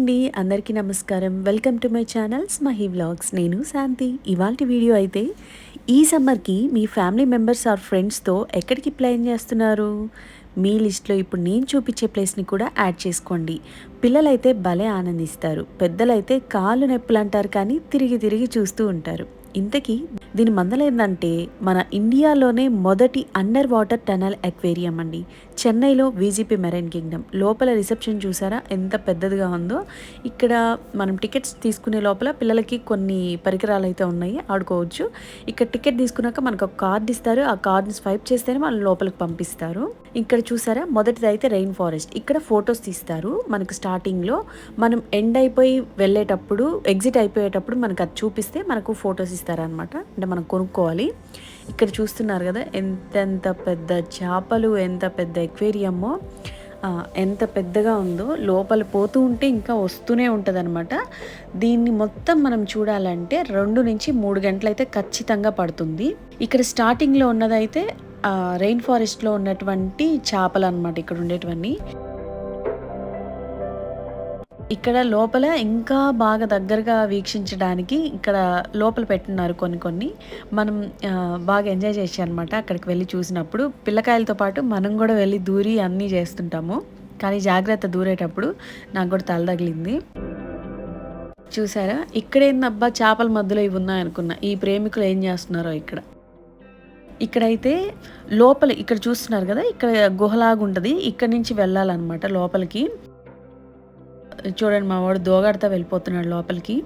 అండి, అందరికీ నమస్కారం. Welcome to my channel Smahi vlogs. నేను శాంతి. ఇవాల్టి వీడియో అయితే ఈ సమ్మర్‌కి మీ ఫ్యామిలీ మెంబర్స్ ఆర్ ఫ్రెండ్స్‌తో ఎక్కడికి ప్లాన్ చేస్తున్నారు? మీ లిస్ట్‌లో ఇప్పుడు నేను చూపించే ప్లేస్‌ని కూడా యాడ్ చేసుకోండి. పిల్లలైతే భలే ఆనందిస్తారు. పెద్దలైతే కాళ్ళు నొప్పులంటారు కానీ తిరిగి తిరిగి చూస్తూ ఉంటారు. ఇంతకీ దీని మందలేందంటే మన ఇండియాలోనే మొదటి అండర్ వాటర్ టనల్ అక్వేరియం అండి. చెన్నైలో వీజీపీ మెరైన్ కింగ్డమ్ లోపల రిసెప్షన్ చూసారా ఎంత పెద్దదిగా ఉందో. ఇక్కడ మనం టికెట్స్ తీసుకునే లోపల పిల్లలకి కొన్ని పరికరాలు అయితే ఉన్నాయి, ఆడుకోవచ్చు. ఇక్కడ టికెట్ తీసుకున్నాక మనకు ఒక కార్డు ఇస్తారు. ఆ కార్డుని స్వైప్ చేస్తేనే వాళ్ళు లోపలికి పంపిస్తారు. ఇక్కడ చూసారా మొదటిది అయితే రెయిన్ ఫారెస్ట్. ఇక్కడ ఫొటోస్ తీస్తారు మనకు స్టార్టింగ్లో. మనం ఎండ్ అయిపోయి వెళ్ళేటప్పుడు ఎగ్జిట్ అయిపోయేటప్పుడు మనకు అది చూపిస్తే మనకు ఫొటోస్ ఇస్తారనమాట. అంటే మనం కొనుక్కోవాలి. ఇక్కడ చూస్తున్నారు కదా ఎంతెంత పెద్ద చేపలు, ఎంత పెద్ద ఎక్వేరియమో, ఎంత పెద్దగా ఉందో. లోపల పోతూ ఉంటే ఇంకా వస్తూనే ఉంటుంది అనమాట. దీన్ని మొత్తం మనం చూడాలంటే 2 నుంచి 3 గంటలు అయితే ఖచ్చితంగా పడుతుంది. ఇక్కడ స్టార్టింగ్లో ఉన్నదైతే రెయిన్ ఫారెస్ట్లో ఉన్నటువంటి చేపలు అనమాట. ఇక్కడ ఉండేటివన్నీ ఇక్కడ లోపల ఇంకా బాగా దగ్గరగా వీక్షించడానికి ఇక్కడ లోపల పెట్టున్నారు కొన్ని. మనం బాగా ఎంజాయ్ చేసాం అనమాట అక్కడికి వెళ్ళి చూసినప్పుడు. పిల్లకాయలతో పాటు మనం కూడా వెళ్ళి దూరి అన్నీ చేస్తుంటాము. కానీ జాగ్రత్త దూరేటప్పుడు. నాకు కూడా తల తగిలింది. చూసారా ఇక్కడేందబ్బా చేపల మధ్యలో ఇవి ఉన్నాయనుకున్నా. ఈ ప్రేమికులు ఏం చేస్తున్నారో ఇక్కడైతే లోపల ఇక్కడ చూస్తున్నారు కదా, ఇక్కడ గుహలాగా ఉంటుంది. ఇక్కడ నుంచి వెళ్ళాలన్నమాట లోపలికి. చూడండి మా వాడు దోగాడుతా వెళ్ళిపోతున్నాడు లోపలికి.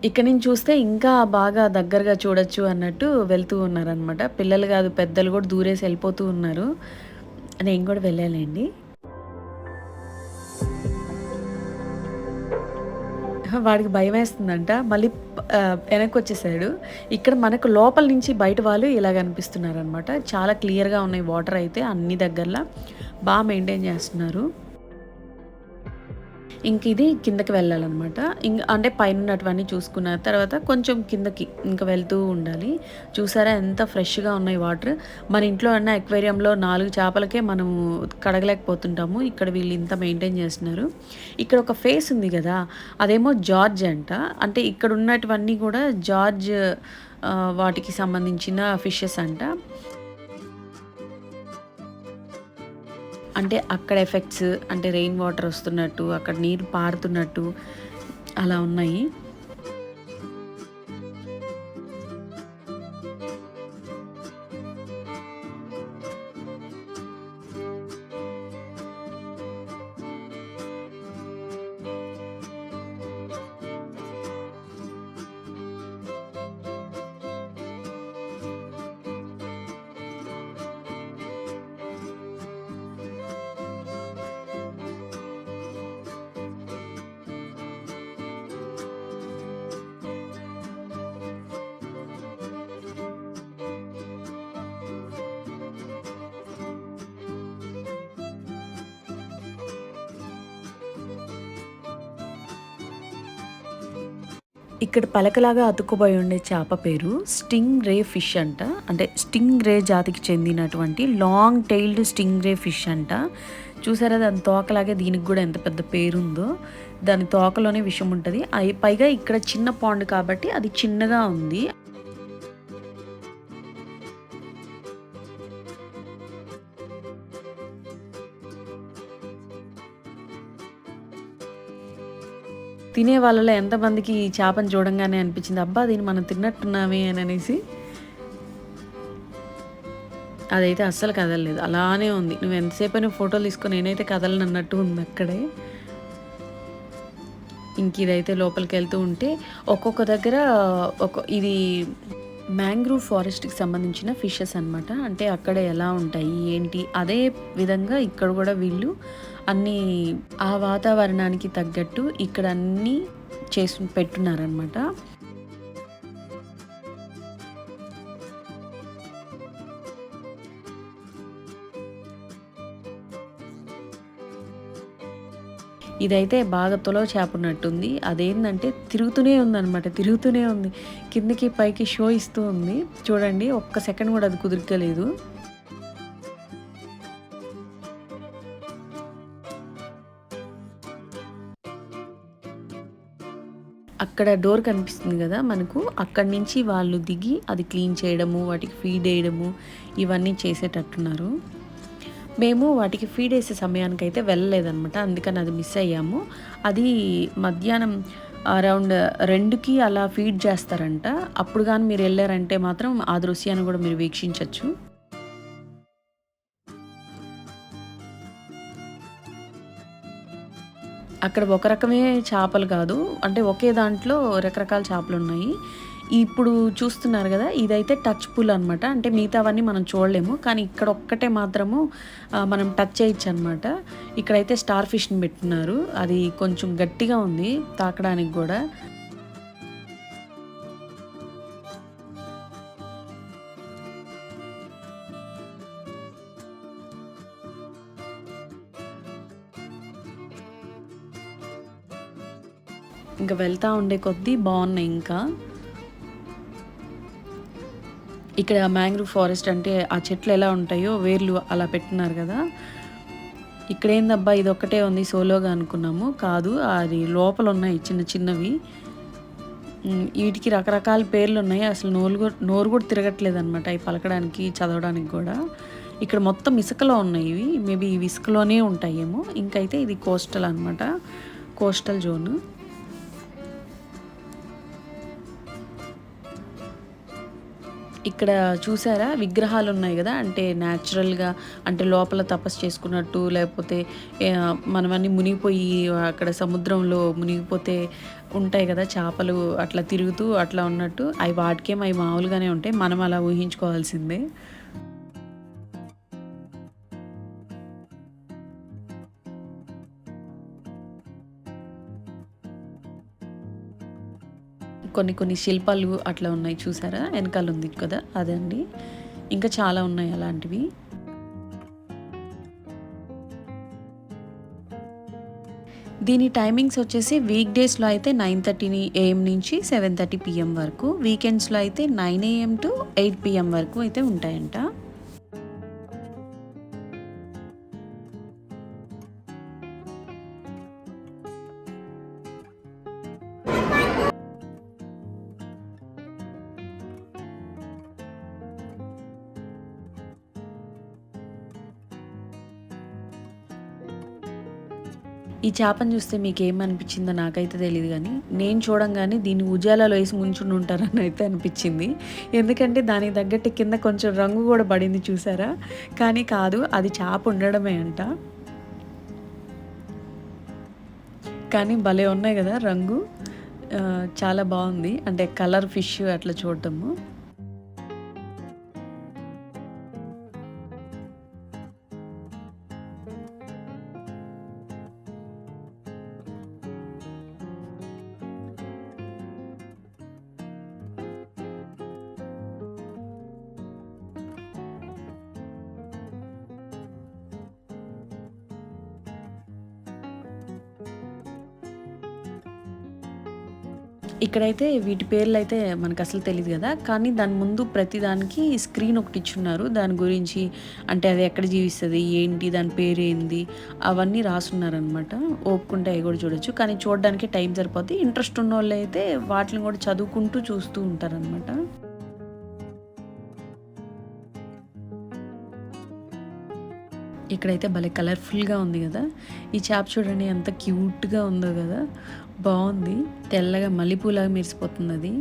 ఇక్కడ నుంచి చూస్తే ఇంకా బాగా దగ్గరగా చూడొచ్చు అన్నట్టు వెళ్తూ ఉన్నారనమాట. పిల్లలు కాదు పెద్దలు కూడా దూరేసి వెళ్ళిపోతూ ఉన్నారు. నేను కూడా వెళ్ళాలండి. వాడికి భయం వేస్తుందంట. మళ్ళీ వెనక్కి వచ్చేసాడు. ఇక్కడ మనకు లోపల నుంచి బయట వాళ్ళు ఇలా కనిపిస్తున్నారనమాట. చాలా క్లియర్గా ఉన్నాయి వాటర్ అయితే అన్ని దగ్గరలా బాగా మెయింటైన్ చేస్తున్నారు. ఇంక ఇది కిందకి వెళ్ళాలన్నమాట. అంటే పైన ఉన్నటువన్నీ చూసుకున్న తర్వాత కొంచెం కిందకి ఇంకా వెళ్తూ ఉండాలి. చూసారా ఎంత ఫ్రెష్గా ఉన్నాయి వాటర్. మన ఇంట్లో ఉన్న అక్వేరియంలో 4 చేపలకే మనము కడగలేకపోతుంటాము. ఇక్కడ వీళ్ళు ఇంత మెయింటైన్ చేస్తున్నారు. ఇక్కడ ఒక ఫేస్ ఉంది కదా, అదేమో జార్జ్ అంట. అంటే ఇక్కడ ఉన్నటువన్నీ కూడా జార్జ్ వాటికి సంబంధించిన ఫిషెస్ అంట. అంటే అక్కడ ఎఫెక్ట్స్, అంటే రెయిన్ వాటర్ వస్తున్నట్టు, అక్కడ నీరు పారుతున్నట్టు అలా ఉన్నాయి. ఇక్కడ పలకలాగా అతుక్కుపోయి ఉండే చేప పేరు స్టింగ్ రే ఫిష్ అంట. అంటే స్టింగ్ రే జాతికి చెందినటువంటి లాంగ్ టైల్డ్ స్టింగ్ రే ఫిష్ అంట. చూసారా దాని తోకలాగే దీనికి కూడా ఎంత పెద్ద పేరుందో. దాని తోకలోనే విషం ఉంటుంది. పైగా ఇక్కడ చిన్న పాండ్ కాబట్టి అది చిన్నగా ఉంది. తినే వాళ్ళలో ఎంతమందికి ఈ చేపను చూడంగానే అనిపించింది, అబ్బా దీన్ని మనం తిన్నట్టున్నామే అని అనేసి. అదైతే అస్సలు కదలలేదు, అలానే ఉంది. నువ్వు ఎంతసేపు ఫోటోలు తీసుకొని నేనైతే కదలను అన్నట్టు ఉంది అక్కడే. ఇంక ఇదైతే లోపలికి వెళ్తూ ఉంటే ఒక్కొక్క దగ్గర ఇది మ్యాంగ్రూవ్ ఫారెస్ట్కి సంబంధించిన ఫిషెస్ అనమాట. అంటే అక్కడ ఎలా ఉంటాయి ఏంటి అదే విధంగా ఇక్కడ కూడా వీళ్ళు అన్నీ ఆ వాతావరణానికి తగ్గట్టు ఇక్కడ అన్నీ చేసి పెట్టున్నారనమాట. ఇదైతే బాగా తొలవ చేప ఉన్నట్టుంది. అదేంటంటే తిరుగుతూనే ఉంది. కిందకి పైకి షో ఇస్తూ ఉంది. చూడండి ఒక్క సెకండ్ కూడా అది కుదురుకోలేదు. అక్కడ డోర్ కనిపిస్తుంది కదా మనకు, అక్కడి నుంచి వాళ్ళు దిగి అది క్లీన్ చేయడము, వాటికి ఫీడ్ వేయడము ఇవన్నీ చేసేటట్టున్నారు. మేము వాటికి ఫీడ్ వేసే సమయానికైతే వెళ్ళలేదనమాట, అందుకని అది మిస్ అయ్యాము. అది మధ్యాహ్నం అరౌండ్ 2కి అలా ఫీడ్ చేస్తారంట. అప్పుడు కానీ మీరు వెళ్ళారంటే మాత్రం ఆ దృశ్యాన్ని కూడా మీరు వీక్షించవచ్చు. అక్కడ ఒక రకమే చేపలు కాదు, అంటే ఒకే దాంట్లో రకరకాల చేపలున్నాయి. ఇప్పుడు చూస్తున్నారు గదా! ఇదైతే టచ్ పూల్ అనమాట. అంటే మిగతావన్నీ మనం చూడలేము. కానీ ఇక్కడ ఒక్కటే మాత్రము మనం టచ్ చేయొచ్చనమాట. ఇక్కడైతే స్టార్ ఫిష్‌ని బెట్టున్నారు. అది కొంచెం గట్టిగా ఉంది తాకడానికి గూడా. ఇంక వెళ్తా ఉండే కొద్దీ బావున్నాయి ఇంకా. ఇక్కడ మ్యాంగ్రూవ్ ఫారెస్ట్ అంటే ఆ చెట్లు ఎలా ఉంటాయో వేర్లు అలా పెట్టున్నారు కదా. ఇక్కడేందబ్బా ఇదొక్కటే ఉంది సోలోగా అనుకున్నాము. కాదు, అది లోపల ఉన్నాయి చిన్న చిన్నవి. వీటికి రకరకాల పేర్లున్నాయి. అసలు నోరు కూడా తిరగట్లేదనమాట అవి పలకడానికి, చదవడానికి గూడా. ఇక్కడ మొత్తం ఇసుకలో ఉన్నాయి ఇవి. మేబీ ఇవి ఇసుకలోనే ఉంటాయేమో. ఇంకైతే ఇది కోస్టల్ అనమాట. Coastal zone. ఇక్కడ చూసారా విగ్రహాలు ఉన్నాయి గదా! అంటే న్యాచురల్‌గా, అంటే లోపల తపస్సు చేసుకున్నట్టు, లేకపోతే మనమన్నీ మునిగిపోయి అక్కడ సముద్రంలో మునిగిపోతే ఉంటాయి గదా చేపలు అట్లా తిరుగుతూ అట్లా ఉన్నట్టు, వాటికేమో అవి మామూలుగానే ఉంటాయి. మనం అలా ఊహించుకోవాల్సిందే. కొన్ని కొన్ని శిల్పాలు అట్లా ఉన్నాయి చూసారా? ఎనకాల ఉంది కదా! అదండి. ఇంకా చాలా ఉన్నాయి అలాంటివి. దీని టైమింగ్స్ వచ్చేసి వీక్ డేస్‌లో అయితే 9:30 AM నుంచి 7:30 PM వరకు. వీకెండ్స్‌లో అయితే 9 AM టు 8 PM వరకు అయితే ఉంటాయంట. ఈ చేపను చూస్తే మీకేమనిపించిందో నాకైతే తెలీదు గానీ, నేను చూడంగానే దీన్ని ఉజాలలో ఏసి ముంచుండి ఉంటారని అయితే అనిపించింది. ఎందుకంటే దానికి తగ్గట్టు కింద కొంచెం రంగు గూడా పడింది చూసారా? కానీ కాదు, అది చేప ఉండడమే అంట. కానీ భలే ఉన్నాయి గదా రంగు. చాలా బావుంది. అంటే కలర్ ఫిష్ అట్లా చూడటము. ఇక్కడైతే వీటి పేర్లయితే మనకసలు తెలీదు గదా! కానీ దాని ముందు ప్రతి దానికి స్క్రీన్ ఒకటిచ్చున్నారు. దాని గురించి, అంటే అది ఎక్కడ జీవిస్తది, ఏంటి, దాని పేరేంది, అవన్నీ రాసున్నారనమాట. ఓపుకుంటే అయి గూడా చూడొచ్చు. కానీ చూడడానికి టైం సరిపోద్ది. ఇంట్రెస్ట్ ఉన్నోళ్ళైతే వాటిని గూడా చదువుకుంటూ చూస్తూ ఉంటారనమాట. ఇక్కడైతే భలే కలర్‌ఫుల్‌గా ఉంది గదా! ఈ చేప చూడండి ఎంత క్యూట్‌గా ఉందో గదా! బావుంది. తెల్లగా మల్లెపూలాగా మెరిసిపోతుందది.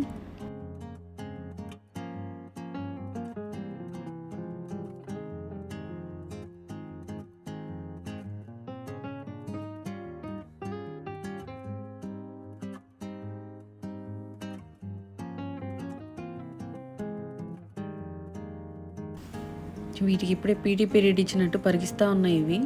వీటికి ఇప్పుడే పీటీ పీరియడ్ ఇచ్చినట్టు పరిగిస్తా ఉన్నాయి ఇవి.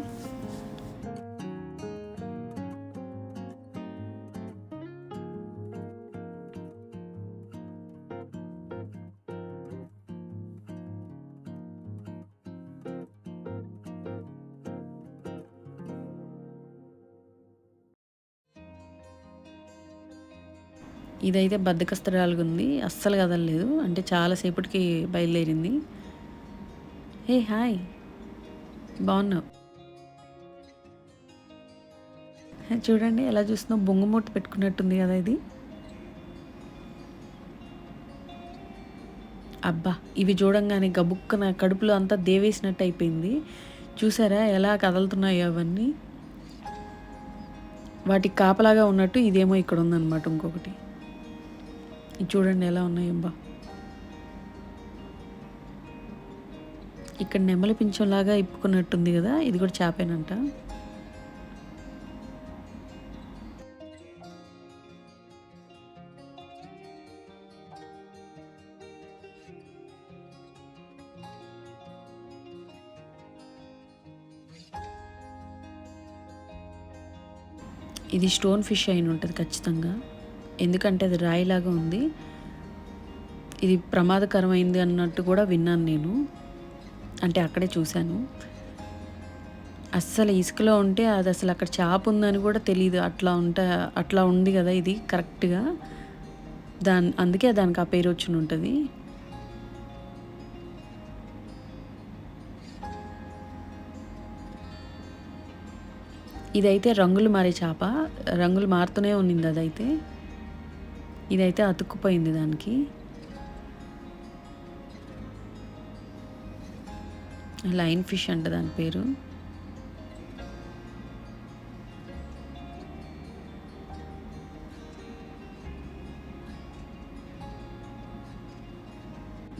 ఇదైతే బద్ధకస్తురాలుగుంది. అస్సలు కదలలేదు. అంటే చాలా సేపటికి బయలుదేరింది. హే! హాయ్! బావున్నావు? చూడండి ఎలా చూస్తుందో, బొంగుమూతి పెట్టుకున్నట్టుంది కదా ఇది. అబ్బా! ఇవి చూడంగానే గబుక్కన కడుపులో అంతా దేవేసినట్టు అయిపోయింది. చూసారా ఎలా కదులుతున్నాయో అవన్నీ? వాటికి కాపలాగా ఉన్నట్టు ఇదేమో ఇక్కడ ఉందన్నమాట ఇంకొకటి. ఇది చూడండి ఎలా ఉన్నాయబ్బా! ఇక్కడ నెమలి పింఛంలాగా ఇప్పుకున్నట్టుంది కదా, ఇది కూడా చేపేనంట. ఇది స్టోన్ ఫిష్ అయిన ఉంటుంది ఖచ్చితంగా, ఎందుకంటే అది రాయిలాగా ఉంది. ఇది ప్రమాదకరమైంది అన్నట్టు కూడా విన్నాను నేను, అంటే అక్కడే చూశాను. అస్సలు ఇసుకలో ఉంటే అది అసలు అక్కడ చేప ఉందని కూడా తెలియదు, అట్లా ఉంది కదా ఇది కరెక్ట్గా. అందుకే దానికి ఆ పేరు వచ్చి ఉంటుంది. ఇదైతే రంగులు మారే చేప, రంగులు మారుతూనే ఉన్నింది అదైతే. ఇదైతే అతుక్కుపోయింది దానికి. లైన్ ఫిష్ అంట దాని పేరు.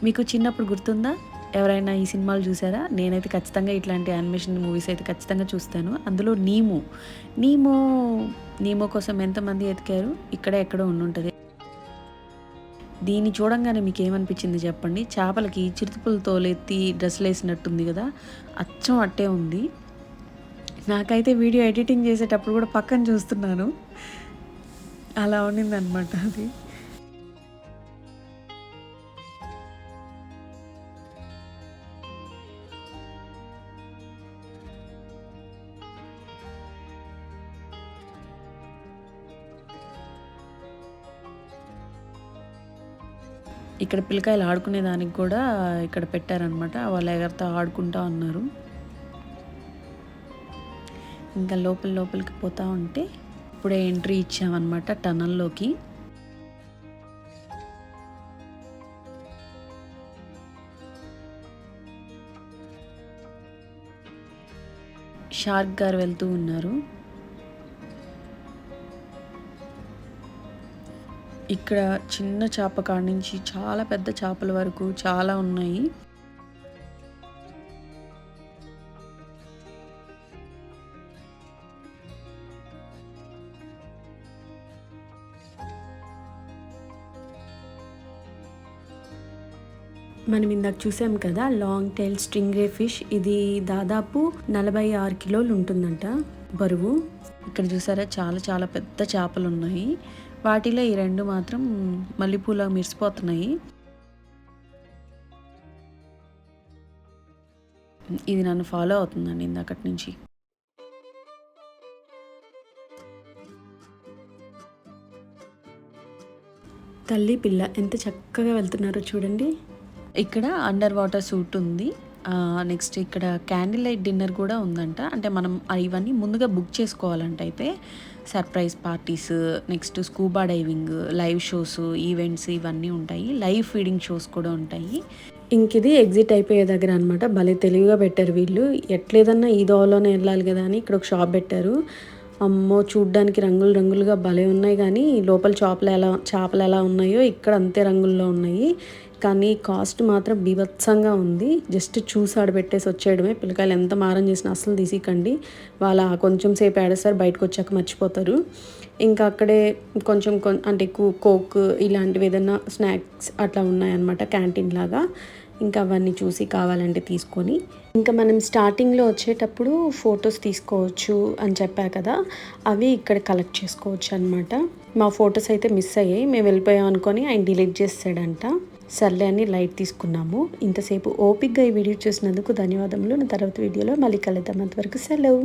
మీకు చిన్నప్పుడు గుర్తుందా? ఎవరైనా ఈ సినిమాలు చూసారా? నేనైతే ఖచ్చితంగా ఇట్లాంటి యానిమేషన్ మూవీస్ అయితే ఖచ్చితంగా చూస్తాను. అందులో నీమో కోసం ఎంతమంది ఎతికారు, ఇక్కడే ఎక్కడో ఉండుంటుంది. దీన్ని చూడంగానే మీకు ఏమనిపించింది చెప్పండి? చేపలకి చిరుతపులు తోలెత్తి డ్రెస్సులు వేసినట్టుంది కదా, అచ్చం అట్టే ఉంది. నాకైతే వీడియో ఎడిటింగ్ చేసేటప్పుడు కూడా పక్కన చూస్తున్నాను, అలా ఉండిందనమాట అది. ఇక్కడ పిల్లకాయలు ఆడుకునే దానికి కూడా ఇక్కడ పెట్టారనమాట. వాళ్ళు ఎగరతో ఆడుకుంటా ఉన్నారు. ఇంకా లోపలికి పోతా ఉంటే ఇప్పుడే ఎంట్రీ ఇచ్చామన్నమాట టనల్లోకి. షార్క్ గారు వెళ్తూ ఉన్నారు. ఇక్కడ చిన్న చేప కాడ నుంచి చాలా పెద్ద చేపల వరకు చాలా ఉన్నాయి. మనం ఇందాక చూసాం కదా లాంగ్ టైల్ స్ట్రింగ్రే ఫిష్, ఇది దాదాపు 46 కిలోలు ఉంటుందంట బరువు. ఇక్కడ చూసారా చాలా చాలా పెద్ద చేపలు ఉన్నాయి. వాటిలో ఈ 2 మాత్రం మల్లెపూలా మెరిసిపోతున్నాయి. ఇది నన్ను ఫాలో అవుతుందండి ఇందాకటి నుంచి. తల్లి పిల్ల ఎంత చక్కగా వెళ్తున్నారో చూడండి. ఇక్కడ అండర్ వాటర్ సూట్ ఉంది. నెక్స్ట్ ఇక్కడ క్యాండిల్ లైట్ డిన్నర్ కూడా ఉందంట. అంటే మనం ఇవన్నీ ముందుగా బుక్ చేసుకోవాలంట. అయితే surprise parties, next scuba diving, live shows, events ఇవన్నీ ఉంటాయి. లైవ్ ఫీడింగ్ షోస్ కూడా ఉంటాయి. ఇంకిది ఎగ్జిట్ అయిపోయే దగ్గర అనమాట. భలే తెలివిగా పెట్టారు వీళ్ళు. ఎట్లేదన్నా ఈ దోవలోనే వెళ్ళాలి కదా అని ఇక్కడ ఒక షాప్ పెట్టారు. అమ్మో చూడ్డానికి రంగులుగా భలే ఉన్నాయి, కానీ లోపల చేపలు ఎలా ఉన్నాయో ఇక్కడ అంతే రంగుల్లో ఉన్నాయి. కానీ కాస్ట్ మాత్రం బీభత్సంగా ఉంది. జస్ట్ చూసి ఆడబెట్టేసి వచ్చేయడమే. పిల్లకాయలు ఎంత మారం చేసినా అసలు తీసికండి. వాళ్ళ కొంచెం సేపు ఆడేస్తారు, బయటకు వచ్చాక మర్చిపోతారు. ఇంకా అక్కడే కొంచెం అంటే కోక్ ఇలాంటివి ఏదైనా స్నాక్స్ అట్లా ఉన్నాయన్నమాట, క్యాంటీన్ లాగా. ఇంకా అవన్నీ చూసి కావాలంటే తీసుకొని, ఇంకా మనం స్టార్టింగ్లో వచ్చేటప్పుడు ఫొటోస్ తీసుకోవచ్చు అని చెప్పా కదా, అవి ఇక్కడ కలెక్ట్ చేసుకోవచ్చు అనమాట. మా ఫొటోస్ అయితే మిస్ అయ్యాయి, మేము వెళ్ళిపోయాం అనుకొని ఆయన డిలీట్ చేసాడంట. సర్లే అని లైట్ తీసుకున్నాము. ఇంతసేపు ఓపిక్గా ఈ వీడియో చూసినందుకు ధన్యవాదములు. నా తర్వాత వీడియోలో మళ్ళీ కలుద్దాం. అంతవరకు సెలవు.